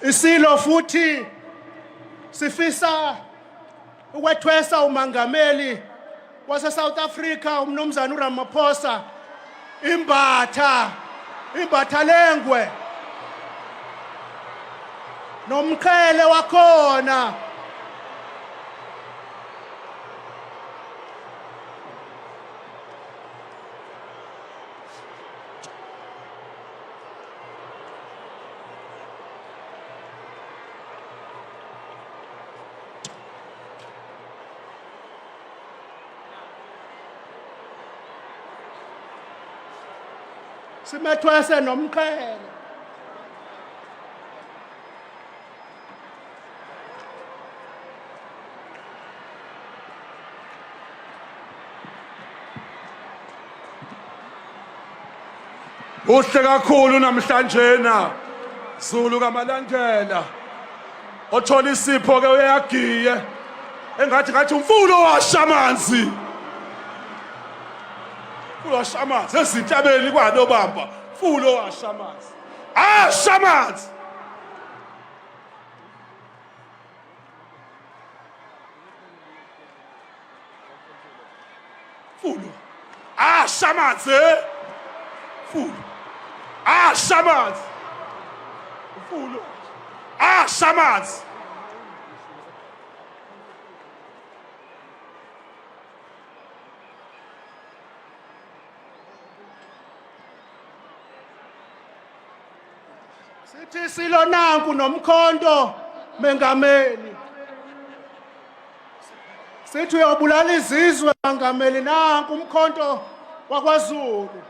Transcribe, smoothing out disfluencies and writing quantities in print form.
Isilo futhi sifisa ukwethwesa umongameli wase South Africa umnumzana uRamaphosa imbatha Lengwe nomqhele wakhona simethwese nomqhele Uhle kakhulu namhlanje na Zulu kamalandela othola isipho ke uyagiye engathi umfulo washamanzi washamanzi ezintabeni kwalo bamba fulo washamanzi shamanzi fulo shamanzi fulo shamanzi fulo shamanzi sithi silo nanku nomkhonto mengameli sithi uyobulala izizwe mengameli nanku umkhonto wakwaZulu